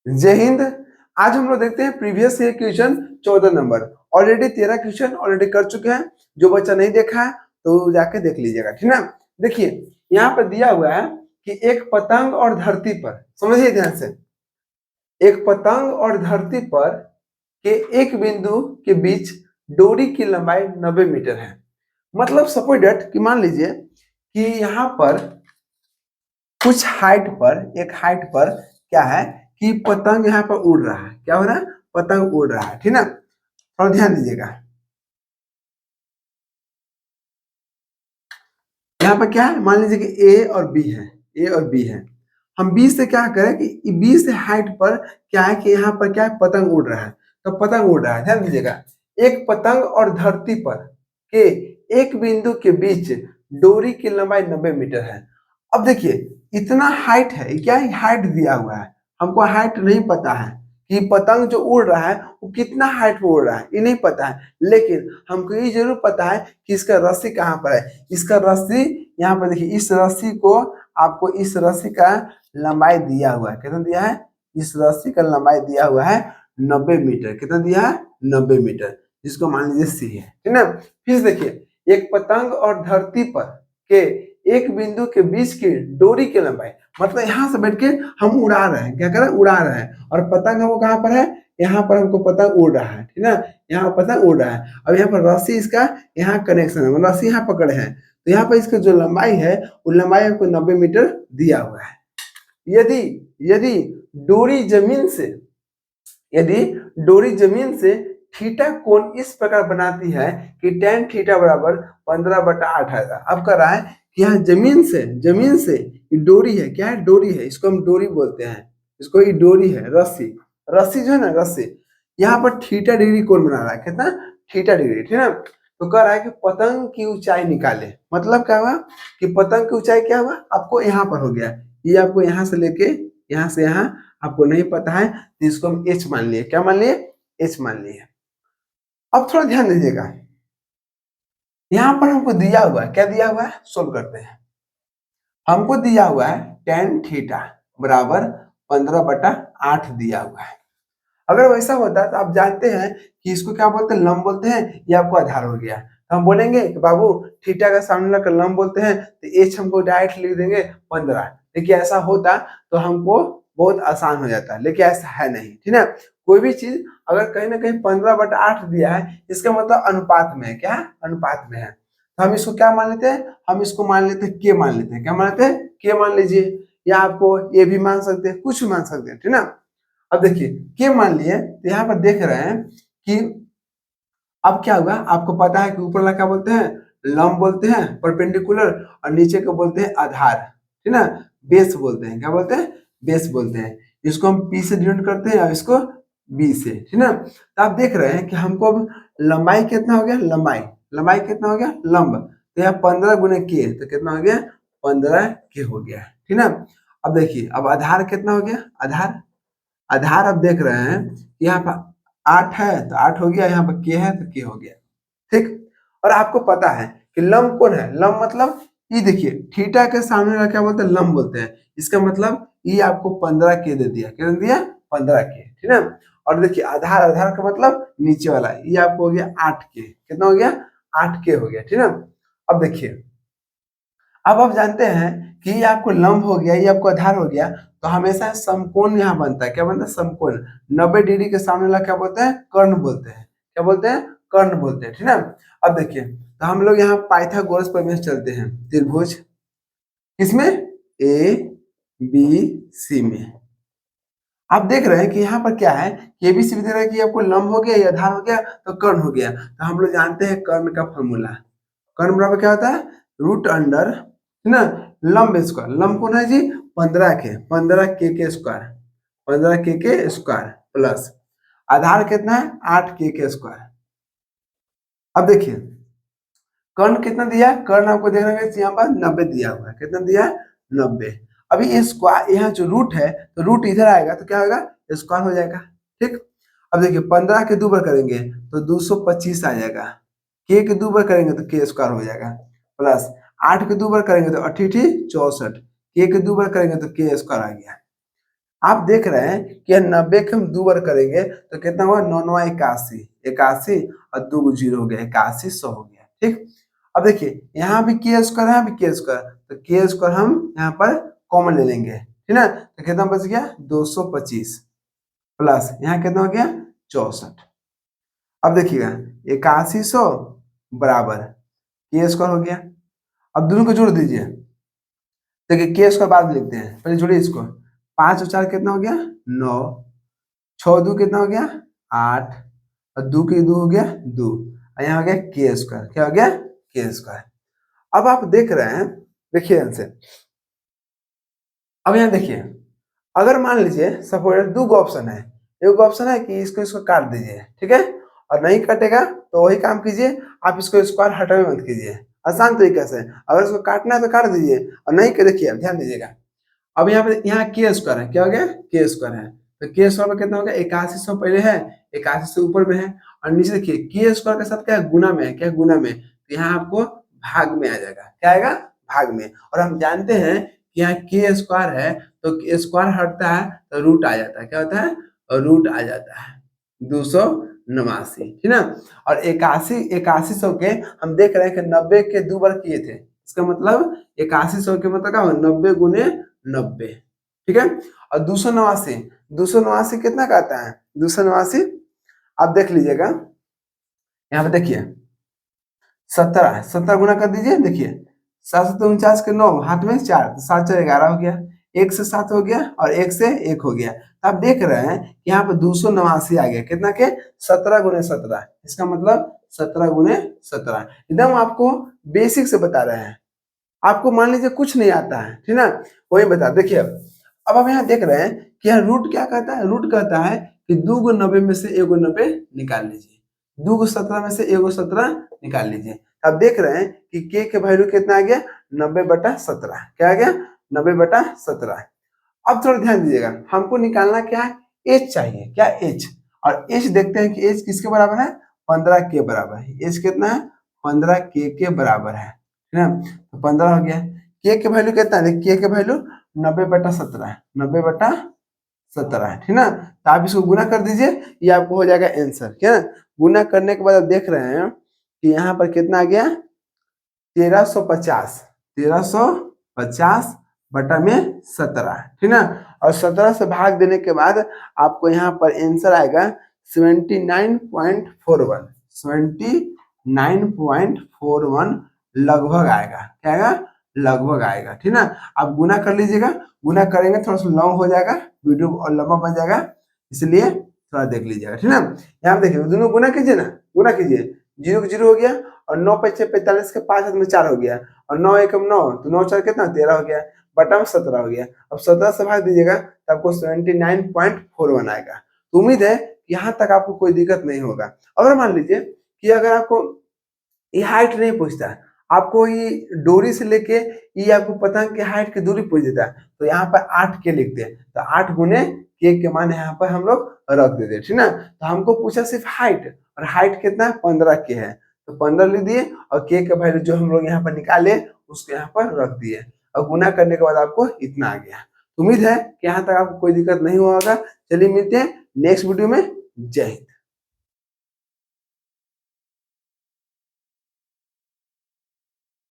जय हिंद। आज हम लोग देखते हैं previous year question 14 number. Already 13 question already कर चुके हैं। जो बच्चा नहीं देखा है तो जाके देख लीजिएगा, ठीक ना। देखिए यहाँ पर दिया हुआ है कि एक पतंग और धरती पर, समझिए ध्यान से, एक पतंग और धरती पर के एक बिंदु के बीच डोरी की लंबाई 90 मीटर है। मतलब सपोज डेट कि मान लीजिए कि यहाँ पर कुछ हाइट पर, एक हाइट पर क्या है कि पतंग यहाँ पर उड़ रहा है। क्या हो रहा है? पतंग उड़ रहा है, ठीक ना। थोड़ा ध्यान दीजिएगा। यहाँ पर क्या है, मान लीजिए कि ए और बी है, ए और बी है। हम बी से क्या करें कि बी से हाइट पर क्या है कि यहाँ पर क्या है, पतंग उड़ रहा है। तो पतंग उड़ रहा है, ध्यान दीजिएगा। एक पतंग और धरती पर के एक बिंदु के बीच डोरी की लंबाई 90 मीटर है। अब देखिए इतना हाइट है, क्या है, हाइट दिया हुआ है। हमको हाइट नहीं पता है कि पतंग जो उड़ रहा है वो कितना हाइट पे उड़ रहा है, ये नहीं पता है। लेकिन हमको ये जरूर पता है कि इसका रस्सी कहाँ पर है। इसका रस्सी यहाँ पर देखिए, इस रस्सी को आपको, इस रस्सी का लंबाई दिया हुआ है। कितना दिया है? इस रस्सी का लंबाई दिया हुआ है 90 मीटर। कितना दिया है? 90 मीटर, जिसको मान लीजिए सी है, ठीक ना। फिर देखिए एक पतंग और धरती पर के एक बिंदु के बीच की डोरी की लंबाई, मतलब यहाँ से बैठ के हम उड़ा रहे हैं। क्या कर रहे हैं? उड़ा रहे हैं। और पतंग वो कहाँ पर है? यहाँ पर हमको पतंग उड़ रहा है, ठीक ना। यहाँ पतंग उड़ रहा है। अब यहाँ पर रस्सी इसका यहाँ कनेक्शन है, मतलब रस्सी यहाँ पकड़े हैं। तो यहाँ पर इसका जो लंबाई है वो लंबाई हमको 90 मीटर दिया हुआ है। यदि यदि डोरी जमीन से यदि डोरी जमीन से थीटा कोण इस प्रकार बनाती है कि tan थीटा बराबर 15/8 आएगा। अब कर रहा है कि यहाँ जमीन से ये डोरी है। क्या है? डोरी है। इसको हम डोरी बोलते हैं। इसको ये डोरी है, रस्सी। रस्सी जो है ना, रस्सी यहाँ पर थीटा डिग्री कोण बना रहा है। कितना? थीटा डिग्री, ठीक है ना। तो कह रहा है कि पतंग की ऊंचाई निकाले। मतलब क्या हुआ कि पतंग की ऊंचाई क्या हुआ, आपको यहाँ पर हो गया। ये आपको यहाँ से लेके यहाँ से यहाँ आपको नहीं पता है, तो इसको हम एच मान लिए। क्या मान लिए? एच मान लिए। अब थोड़ा ध्यान दीजिएगा, यहाँ पर हमको दिया हुआ है, क्या दिया हुआ है, सोल्व करते हैं। हमको दिया हुआ है tan थीटा बराबर 15/8 दिया हुआ है। अगर वैसा होता तो आप जानते हैं कि इसको क्या बोलते हैं, लंब बोलते हैं। ये आपको आधार हो गया। तो हम बोलेंगे कि बाबू थीटा का सामने वाला का लंब बोलते हैं, तो एच हमको डायरेक्ट लिख देंगे 15। देखिए ऐसा होता तो हमको बहुत आसान हो जाता, लेकिन ऐसा है नहीं, ठीक है। कोई भी चीज अगर कहीं ना कहीं 15/8 दिया है, इसका मतलब अनुपात में है। क्या है? अनुपात में है। तो हम इसको क्या मान लेते हैं, हम इसको मान लेते हैं के मान लेते हैं। क्या मान लेते हैं? के मान लीजिए, या आपको ये भी मान सकते हैं, कुछ भी मान सकते हैं, ठीक ना। अब देखिए के मान लिए, तो यहाँ पर देख रहे हैं कि अब क्या होगा। आपको पता है कि ऊपर वाला क्या बोलते हैं, लंब बोलते हैं, परपेंडिकुलर, और नीचे को बोलते हैं आधार, ठीक ना। बेस बोलते हैं। क्या बोलते हैं? बेस बोलते हैं। इसको हम पी से डिनोट करते हैं और इसको बी से, ठीक ना। तो आप देख रहे हैं कि हमको अब लंबाई कितना हो गया, लंबाई कितना हो गया, लंब। तो यहाँ 15 गुने के, तो कितना हो गया, 15 के हो गया, ठीक ना। अब देखिए अब आधार कितना हो गया, आधार आधार अब देख रहे हैं यहाँ पर 8 है तो 8 हो गया, यहाँ पर के है तो के हो गया, ठीक। और आपको पता है कि लंब कौन है, लंब मतलब ये देखिए थीटा के सामने वाला क्या बोलते हैं, लंब बोलते हैं। इसका मतलब ये आपको 15 के दे दिया। क्या दे दिया? 15 के, ठीक है। और देखिए आधार, आधार का मतलब नीचे वाला, ये आपको हो गया 8 के। कितना हो गया? 8 के हो गया, ठीक है। अब देखिए अब आप जानते हैं कि ये आपको लंब हो गया, ये आपको आधार हो गया। तो हमेशा समकोण यहाँ बनता है। क्या बनता है? समकोण। 90 डिग्री के सामने वाला क्या बोलते हैं, कर्ण बोलते हैं। क्या बोलते हैं? कर्ण बोलते हैं, ठीक है। अब देखिए तो हम लोग यहाँ पाइथागोरस प्रमेय से चलते हैं। त्रिभुज किसमें, ए बी सी में। आप देख रहे हैं कि यहाँ पर क्या है, ये भी सीधे रहा कि आपको लंब हो गया, ये आधार हो गया, तो कर्ण हो गया। तो हम लोग जानते हैं कर्ण का फॉर्मूला। कर्ण बराबर क्या होता है, रूट अंडर, है ना, लंब स्क्वायर। लंब कौन है जी, 15 के, 15 के स्क्वायर, 15 के स्क्वायर प्लस आधार कितना है, 8 के स्क्वायर। अब देखिए कर्ण कितना दिया है, कर्ण आपको देख रहे हैं यहाँ पर 90 दिया हुआ है। कितना दिया है? 90। अभी ये स्क्वायर, यहाँ जो रूट है तो रूट इधर आएगा तो क्या होगा, स्क्वायर हो जाएगा, ठीक। अब देखिए 15 के 2 बार करेंगे तो 225 आ जाएगा। के 2 बार करेंगे तो के स्क्वायर हो जाएगा, प्लस 8 के 2 बार करेंगे तो 8 64, के 2 बार करेंगे तो के स्क्वायर आ गया। आप देख रहे हैं कि 90 के हम 2 बार करेंगे तो कितना हुआ, 9 9 81, 81 और 2 जीरो हो गया, 81 100 हो गया। ठीक, अब देखिए यहाँ भी के स्क्वायर है, यहाँ भी के स्क्वायर, तो के स्क्वायर हम यहाँ पर कॉमन ले लेंगे, ठीक ना, तो कितना बच गया 225 प्लस यहाँ कितना हो गया 64। अब देखिएगा 8100 बराबर के स्क्वायर हो गया। अब दोनों को जोड़ दीजिए, देखिए के स्क्वायर बाद में लिखते हैं, पहले जोड़िए इसको, 5 और 4 कितना हो गया 9, 6 2 कितना हो गया 8 और 2 के 2 हो गया 2 और यहाँ हो गया के स्क्वायर, क्या हो गया के स्क्वायर। अब आप देख रहे हैं, देखिए आंसर, अब यहाँ देखिए, अगर मान लीजिए सपोज 2 ऑप्शन है, एक ऑप्शन है कि इसको इसको काट दीजिए, ठीक है, और नहीं कटेगा तो वही काम कीजिए, आप इसको स्क्वायर हटावे मत कीजिए, आसान तरीके से, अगर इसको काटना है तो काट दीजिए और नहीं के देखिए ध्यान दीजिएगा। अब यहाँ पे यहाँ के स्क्वायर है, क्या हो गया के स्क्वायर है, तो के स्क्वायर में कितना हो गया 8100 पहले है, 81 से ऊपर में है और नीचे देखिए के स्क्वायर के साथ क्या है गुना में है, क्या गुना में, तो यहाँ आपको भाग में आ जाएगा, क्या आएगा भाग में। और हम जानते हैं कि यहाँ के स्क्वायर है तो स्क्वायर हटता है तो रूट आ जाता है, क्या होता है और रूट आ जाता है 289, ठीक ना। और 8100 के हम देख रहे हैं कि 90 के 2 बार किए थे, इसका मतलब 8100 के मतलब क्या 90 गुने 90, ठीक है। और 289 कितना का आता है 289, आप देख लीजिएगा यहाँ पे देखिए 17 गुना कर दीजिए, देखिए 749 के 9 हाथ में 4 तो 7 4 11 हो गया, 1 से 7 हो गया और 1 से 1 हो गया, तो आप देख रहे हैं कि यहाँ पे 289 आ गया, कितना के 17 गुने 17, इसका मतलब 17 गुने 17, एकदम आपको बेसिक से बता रहे हैं। आपको मान लीजिए कुछ नहीं आता है, ठीक ना, वही बता, देखिए अब आप यहाँ देख रहे हैं कि यहाँ रूट क्या कहता है, रूट कहता है कि 2 को 90 में से 1 को 90 निकाल लीजिए, 2 को 17 में से 1 को 17 निकाल लीजिए। अब देख रहे हैं कि के वैल्यू कितना आ गया 90/17, क्या आ गया 90/17। अब थोड़ा ध्यान दीजिएगा, हमको निकालना क्या है एच चाहिए, क्या एच, और एच देखते हैं कि एच किसके बराबर है 15 के बराबर है, एच कितना है 15 के बराबर है, ठीक है, तो 15 हो गया। के वैल्यू कितना है, के वैल्यू 90/17 है, 90/17 है, ठीक ना, तो आप इसको गुना कर दीजिए, ये आपको हो जाएगा आंसर, ठीक है ना। गुना करने के बाद आप देख रहे हैं कि यहाँ पर कितना आ गया 1350 बटा में 17, ठीक ना, और 17 से भाग देने के बाद आपको यहाँ पर आंसर आएगा 79.41, 79.41 लगभग आएगा, क्या आएगा लगभग आएगा, ठीक ना। आप गुना कर लीजिएगा, गुना करेंगे थोड़ा सा लॉन्ग हो जाएगा वीडियो और लंबा बन जाएगा, इसलिए थोड़ा देख लीजिएगा, ठीक ना। यहाँ देखिए दोनों गुना कीजिए ना, गुना कीजिए, 0 को 0 हो गया और 9 5 45 के 5 हाथ में 4 हो गया और 9 1 9 तो 9 4 कितना 13 हो गया, बटा में 17 हो गया। अब 17 से भाग दीजिएगा तो आपको 79.41 आएगा। तो उम्मीद है कि यहाँ तक आपको कोई दिक्कत नहीं होगा। अगर मान लीजिए कि अगर आपको ये हाइट नहीं पूछता, आपको ये डोरी से लेके ये आपको पतंग के हाइट की दूरी पूछ देता है, तो यहाँ पर 8 के लिखते हैं, तो 8 गुने के मान यहाँ पर हम लोग रख देते हैं, ठीक ना। तो हमको पूछा सिर्फ हाइट, और हाइट कितना है 15 के है, तो 15 लिख दिए और के का वैल्यू जो हम लोग यहाँ पर निकाले उसको यहाँ पर रख दिए और गुना करने के बाद आपको इतना आ गया। उम्मीद है कि यहाँ तक आपको कोई दिक्कत नहीं होगा। चलिए मिलते हैं नेक्स्ट वीडियो में, जय हिंद।